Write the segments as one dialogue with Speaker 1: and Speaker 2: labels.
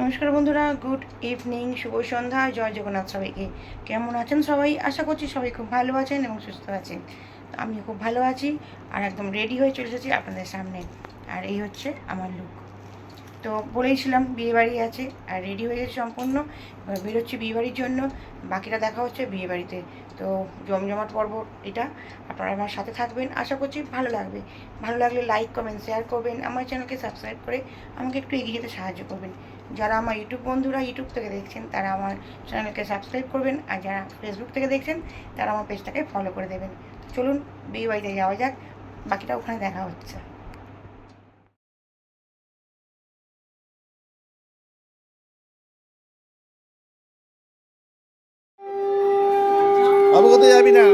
Speaker 1: নমস্কার বন্ধুরা, good evening, শুভ সন্ধ্যা, জয় জগন্নাথ সবাইকে। কেমন আছেন সবাই? আশা করছি সবাই খুব ভালো আছেন এবং সুস্থ আছেন। আমি খুব ভালো আছি আর একদম রেডি হয়ে চলে এসেছি আপনাদের সামনে। আর এই হচ্ছে আমার লুক। তো বলেইছিলাম বিয়েবাড়ি আছে আর রেডি হয়ে গেছে সম্পূর্ণ। এবার বেরোচ্ছি বিয়েবাড়ির জন্য, বাকিটা দেখা হচ্ছে বিয়েবাড়িতে। তো জমজমাট পর্ব এটা, আপনারা আমার সাথে থাকবেন, আশা করছি ভালো লাগবে। ভালো লাগলে লাইক কমেন্ট শেয়ার করবেন, আমার চ্যানেলকে সাবস্ক্রাইব করে আমাকে একটু এগিয়ে যেতে সাহায্য করবেন। যারা আমার ইউটিউব বন্ধুরা ইউটিউব থেকে দেখছেন তারা আমার চ্যানেলকে সাবস্ক্রাইব করবেন, আর যারা ফেসবুক থেকে দেখছেন তারা আমার পেজটাকে ফলো করে দেবেন। চলুন বিয়েবাড়িতে যাওয়া যাক, বাকিটা ওখানে দেখা হচ্ছে।
Speaker 2: বাবু কোথায় যাবি না?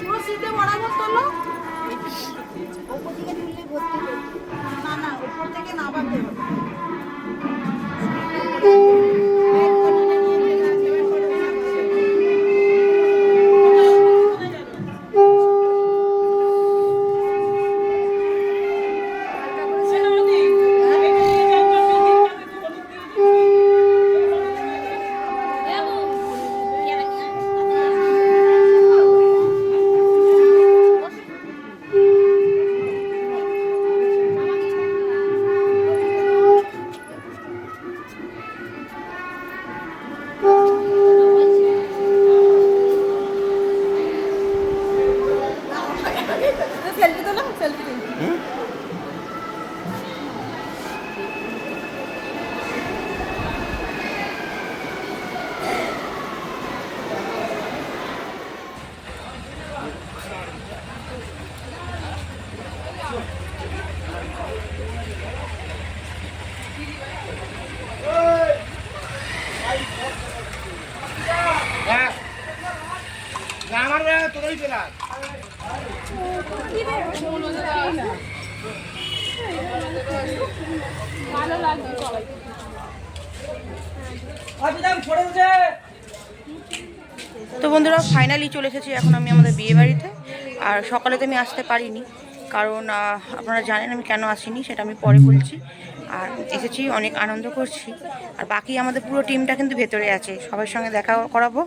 Speaker 3: পুরো সিটে বরাবর তোলো। ওপর থেকে তুললে ভর্তি করবে। না না, ওপর থেকে নামাতে হবে। সেলফি তোলো, সেলফি তুলো।
Speaker 2: আমার তোরাই চলে আয়।
Speaker 3: ভালো লাগবে সবাই।
Speaker 1: তো বন্ধুরা, ফাইনালি চলে এসেছি এখন আমি আমাদের বিয়েবাড়িতে। আর সকালে তো আমি আসতে পারিনি, কারণ আপনারা জানেন আমি কেন আসিনি, সেটা আমি পরে বলছি। আর এসেছি, অনেক আনন্দ করছি। আর বাকি আমাদের পুরো টিমটা কিন্তু ভেতরে আছে, সবার সঙ্গে দেখা করাবো।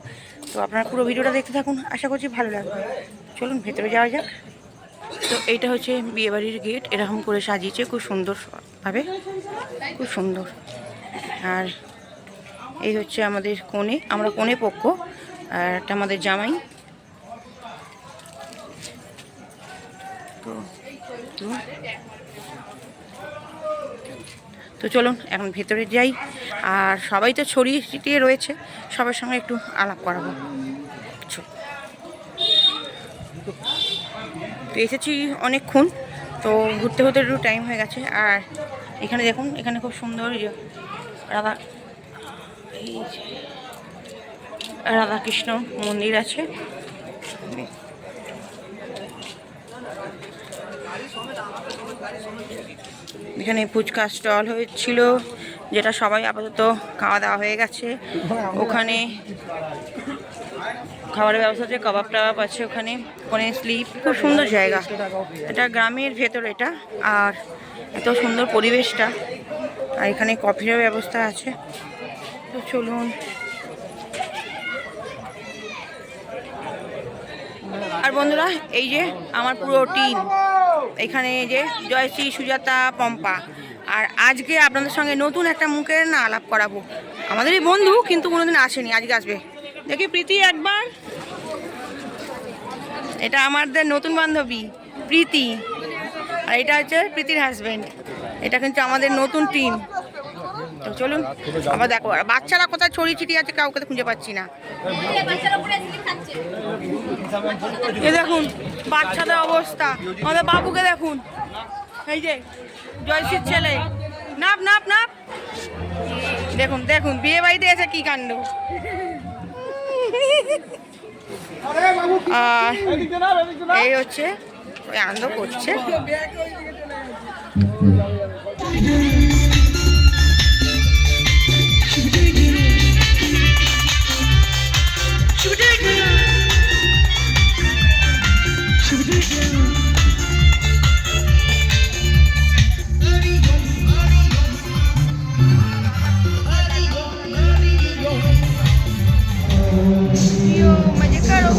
Speaker 1: তো আপনারা পুরো ভিডিওটা দেখতে থাকুন, আশা করছি ভালো লাগবে। চলুন ভেতরে যাওয়া যাক। তো এইটা হচ্ছে বিয়েবাড়ির গেট, এরকম করে সাজিয়েছে খুব সুন্দরভাবে, খুব সুন্দর। আর এই হচ্ছে আমাদের কনে, আমরা কনে পক্ষ, আর এটা আমাদের জামাই। তো তো চলুন এখন ভেতরে যাই। আর সবাই তো ছড়িয়ে ছিটিয়ে রয়েছে, সবার সঙ্গে একটু আলাপ করাবো। তো এসেছি অনেকক্ষণ, তো ঘুরতে ঘুরতে একটু টাইম হয়ে গেছে। আর এখানে দেখুন, এখানে খুব সুন্দর রাধা রাধাকৃষ্ণ মন্দির আছে। এখানে ফুচকা স্টল হয়েছিল, যেটা সবাই আপাতত খাওয়া দাওয়া হয়ে গেছে। ওখানে খাবারের ব্যবস্থা আছে, কাবাব টাবাব আছে ওখানে, ওখানে স্লিপ, খুব সুন্দর জায়গা। এটা গ্রামের ভেতর এটা, আর এত সুন্দর পরিবেশটা। আর এখানে কফিরও ব্যবস্থা আছে। তো চলুন। আর বন্ধুরা, এই যে আমার পুরো টিম, এখানে যে জয়শ্রী, সুজাতা, পম্পা। আর আজকে আপনাদের সঙ্গে নতুন একটা মুখের না আলাপ করাবো। আমাদেরই বন্ধু, কিন্তু কোনোদিন আসেনি, আজকে আসবে। দেখি প্রীতি একবার। এটা আমাদের নতুন বান্ধবী প্রীতি, আর এটা হচ্ছে প্রীতির হাজবেন্ড। এটা কিন্তু আমাদের নতুন টিম। তো চলুন আবার দেখো, আর বাচ্চারা কোথায় ছড়িয়ে ছিটিয়ে আছে কাউকে তো খুঁজে পাচ্ছি না। এ দেখুন বাচ্চাদের অবস্থা, আমাদের বাবুকে দেখুন, এই যে জয়শ্রীর ছেলে, নাপ নাপ নাপ, দেখুন দেখুন বিয়ে বাড়িতে এসে কি কাণ্ড। আর এই হচ্ছে ওই আনন্দ করছে। मजे करो।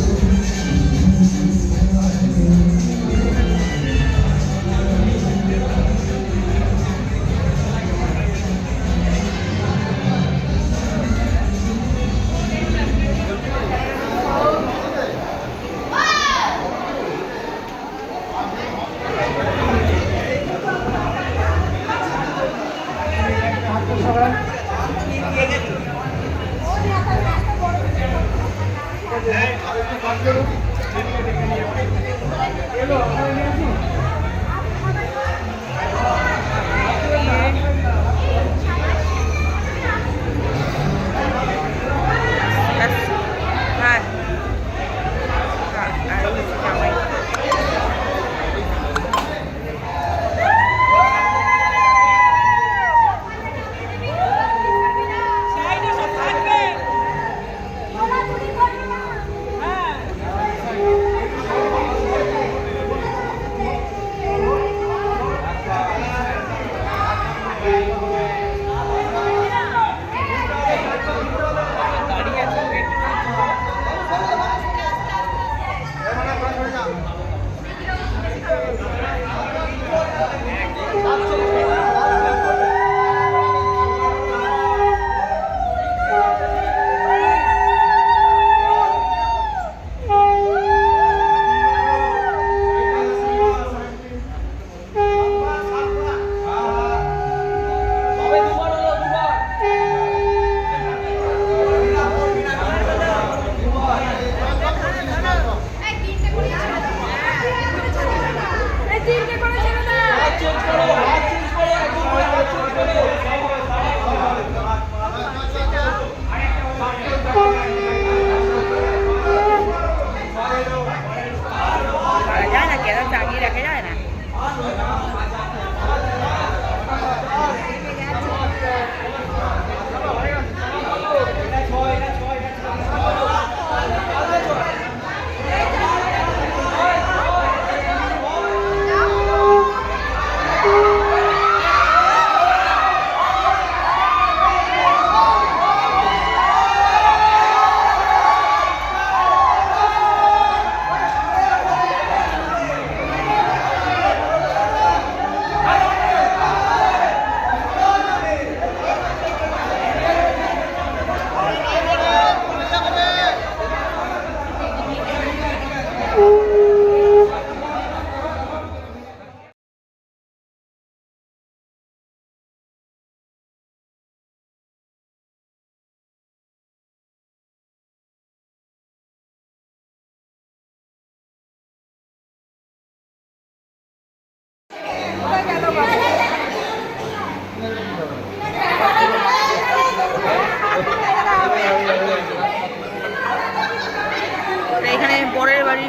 Speaker 1: এখানে বরের বাড়ি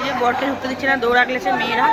Speaker 1: যে বরকে ঢুকতে দিচ্ছে না, দৌড় আগলেছে মেয়েরা।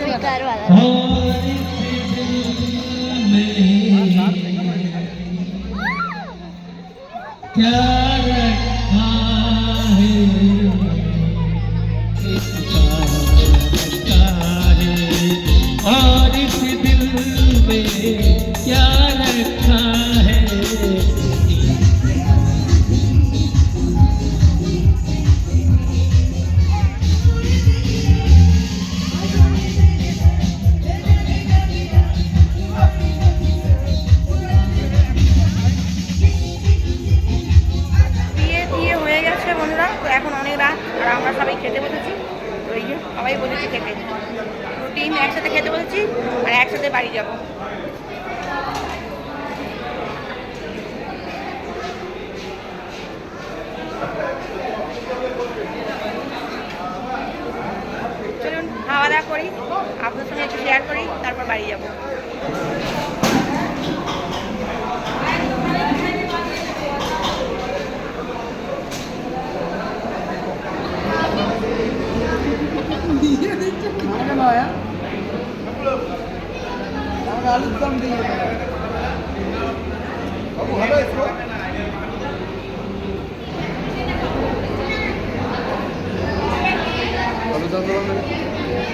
Speaker 3: बेकार वाला
Speaker 4: क्या रखा है और इस दिल में क्या रखा है।
Speaker 1: বিয়ে হয়ে গেছে বন্ধুরা, তো এখন অনেক রাত আর আমরা সবাই খেতে বসেছি। তো এই যে সবাই বলেছি খেতে, টিম একসাথে খেতে বলেছি আর একসাথে বাড়ি যাব। চলুন খাওয়া দাওয়া করি, আপনার সঙ্গে একটু শেয়ার করি, তারপর বাড়ি যাব।
Speaker 2: আলুর দম দিয়ে বাবু ভালো এসো। আলুর দম দেবো না?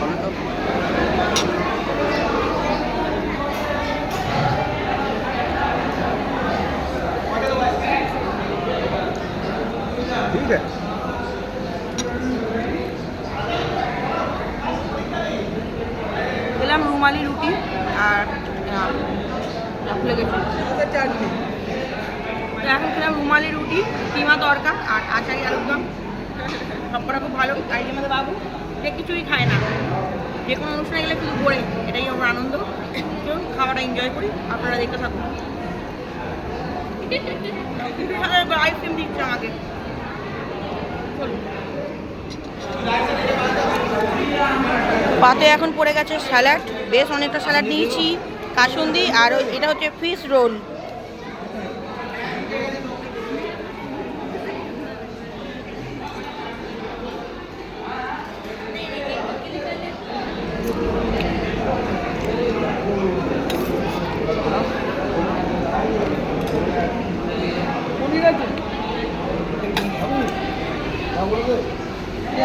Speaker 2: আলুর দম ঠিক আছে।
Speaker 1: খেলাম রুমালি রুটি আর চাটনি। তো এখন খেলাম রুমালি রুটি, কিমা তরকা আর আচারি আলুর দম। সবকটা খুব ভালো। আর এই আমাদের বাবু সে কিছুই খায় না, যে কোনো অনুষ্ঠানে গেলে শুধু ঘোরে, এটাই আমার আনন্দ। চলুন খাওয়াটা এনজয় করি, আপনারা দেখতে থাকুন। আইসক্রিম দিচ্ছে আমাকে। পাতে এখন পড়ে গেছে স্যালাড, বেশ অনেকটা স্যালাড নিয়েছি, কাসুন্দি আর এটা হচ্ছে ফিশ রোল।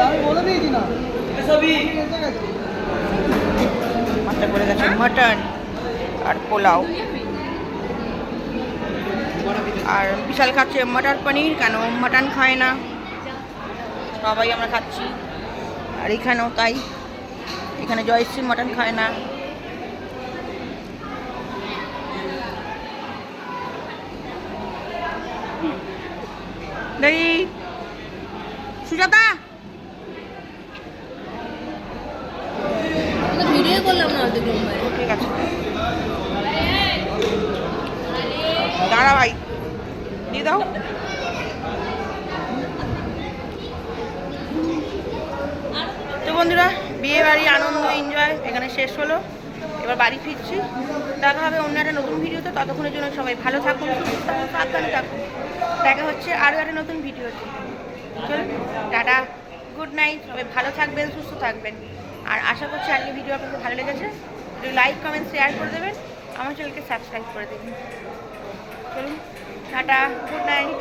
Speaker 2: আমি বলে দিয়েছি না
Speaker 1: মাথায় পড়ে গেছে মাটন আর পোলাও। আর বিশাল খাচ্ছে মটর পনির, কেন মাটন খায় না। সবাই আমরা খাচ্ছি, আর এখানেও তাই। এখানে জয়শ্রী মাটন খায় না। দেখি সুজাতা,
Speaker 3: ভিডিও করলাম না অর্ধেক
Speaker 1: ঠিক আছে দাঁড়া ভাই, দিয়ে দাও। তো বন্ধুরা, বিয়ে বাড়ি আনন্দ এনজয় এখানে শেষ হলো। এবার বাড়ি ফিরছি। দেখা হবে অন্য একটা নতুন ভিডিওতে। ততক্ষণের জন্য সবাই ভালো থাকুন, সুস্থ থাকুন, সাবধানে থাকুন। দেখা হচ্ছে আরও একটা নতুন ভিডিওতে। চলুন টাটা, গুড নাইট। সবাই ভালো থাকবেন, সুস্থ থাকবেন। আর আশা করছি আজকে ভিডিও আপনাদের ভালো লেগেছে। একটু লাইক কমেন্ট শেয়ার করে দেবেন, আমার চ্যানেলকে সাবস্ক্রাইব করে দেবেন। চলুন টাটা, গুড নাইট।